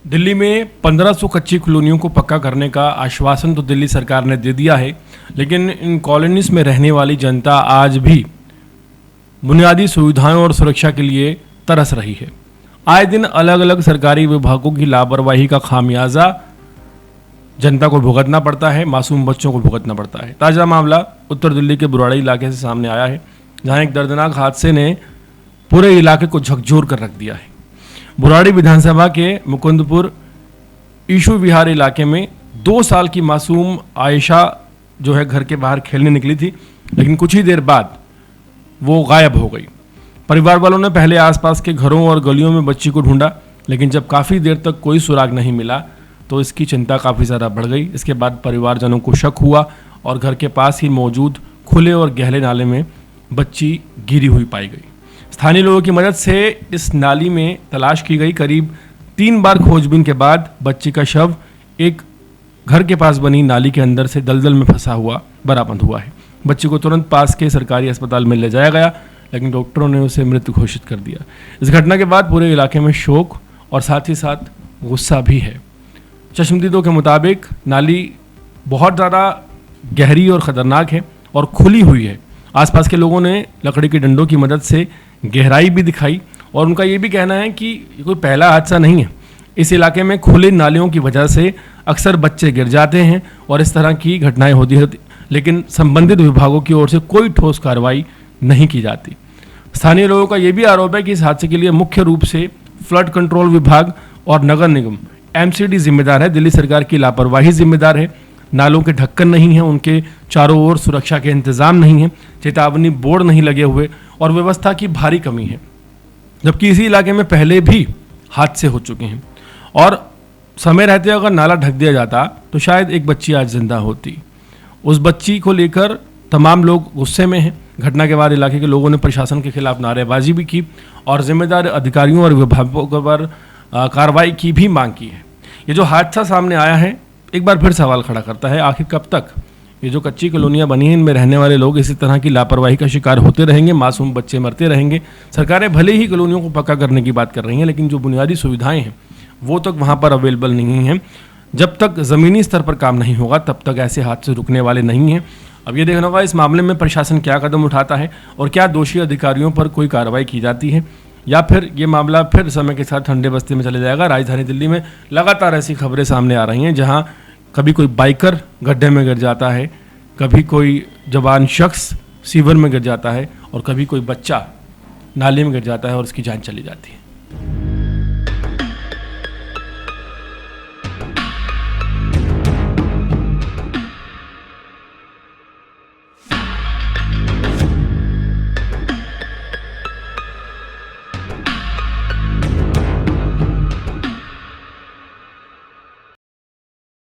दिल्ली में 1500 कच्ची कॉलोनियों को पक्का करने का आश्वासन तो दिल्ली सरकार ने दे दिया है, लेकिन इन कॉलोनीज में रहने वाली जनता आज भी बुनियादी सुविधाओं और सुरक्षा के लिए तरस रही है। आए दिन अलग अलग सरकारी विभागों की लापरवाही का खामियाजा जनता को भुगतना पड़ता है, मासूम बच्चों को भुगतना पड़ता है। ताज़ा मामला उत्तर दिल्ली के बुराड़ी इलाके से सामने आया है, जहां एक दर्दनाक हादसे ने पूरे इलाके को झकझोर कर रख दिया है। बुराड़ी विधानसभा के मुकुंदपुर ईशु विहार इलाके में 2 साल की मासूम आयशा जो है घर के बाहर खेलने निकली थी, लेकिन कुछ ही देर बाद वो गायब हो गई। परिवार वालों ने पहले आसपास के घरों और गलियों में बच्ची को ढूंढा, लेकिन जब काफ़ी देर तक कोई सुराग नहीं मिला तो इसकी चिंता काफ़ी ज़्यादा बढ़ गई। इसके बाद परिवारजनों को शक हुआ और घर के पास ही मौजूद खुले और गहरे नाले में बच्ची गिरी हुई पाई गई। स्थानीय लोगों की मदद से इस नाली में तलाश की गई। करीब 3 बार खोजबीन के बाद बच्ची का शव एक घर के पास बनी नाली के अंदर से दलदल में फंसा हुआ बरामद हुआ है। बच्ची को तुरंत पास के सरकारी अस्पताल में ले जाया गया, लेकिन डॉक्टरों ने उसे मृत घोषित कर दिया। इस घटना के बाद पूरे इलाके में शोक और साथ ही साथ गुस्सा भी है। चश्मदीदों के मुताबिक नाली बहुत ज़्यादा गहरी और ख़तरनाक है और खुली हुई है। आसपास के लोगों ने लकड़ी के डंडों की मदद से गहराई भी दिखाई और उनका ये भी कहना है कि ये कोई पहला हादसा नहीं है। इस इलाके में खुले नालियों की वजह से अक्सर बच्चे गिर जाते हैं और इस तरह की घटनाएं होती रहती, लेकिन संबंधित विभागों की ओर से कोई ठोस कार्रवाई नहीं की जाती। स्थानीय लोगों का ये भी आरोप है कि इस हादसे के लिए मुख्य रूप से फ्लड कंट्रोल विभाग और नगर निगम MCD जिम्मेदार है। दिल्ली सरकार की लापरवाही जिम्मेदार है। नालों के ढक्कन नहीं है, उनके चारों ओर सुरक्षा के इंतजाम नहीं है, चेतावनी बोर्ड नहीं लगे हुए और व्यवस्था की भारी कमी है। जबकि इसी इलाके में पहले भी हादसे हो चुके हैं और समय रहते अगर नाला ढक दिया जाता तो शायद एक बच्ची आज जिंदा होती। उस बच्ची को लेकर तमाम लोग गुस्से में हैं। घटना के बाद इलाके के लोगों ने प्रशासन के खिलाफ नारेबाजी भी की और जिम्मेदार अधिकारियों और विभागों पर कार्रवाई की भी मांग की है। ये जो हादसा सामने आया है एक बार फिर सवाल खड़ा करता है, आखिर कब तक ये जो कच्ची कॉलोनियाँ बनी हैं इनमें रहने वाले लोग इसी तरह की लापरवाही का शिकार होते रहेंगे, मासूम बच्चे मरते रहेंगे। सरकारें भले ही कॉलोनियों को पक्का करने की बात कर रही हैं, लेकिन जो बुनियादी सुविधाएं हैं वो तक वहाँ पर अवेलेबल नहीं हैं। जब तक ज़मीनी स्तर पर काम नहीं होगा तब तक ऐसे हादसे रुकने वाले नहीं हैं। अब ये देखना होगा इस मामले में प्रशासन क्या कदम उठाता है और क्या दोषी अधिकारियों पर कोई कार्रवाई की जाती है, या फिर ये मामला फिर समय के साथ ठंडे बस्ती में चले जाएगा। राजधानी दिल्ली में लगातार ऐसी खबरें सामने आ रही हैं जहां कभी कोई बाइकर गड्ढे में गिर जाता है, कभी कोई जवान शख्स सीवर में गिर जाता है और कभी कोई बच्चा नाले में गिर जाता है और उसकी जान चली जाती है।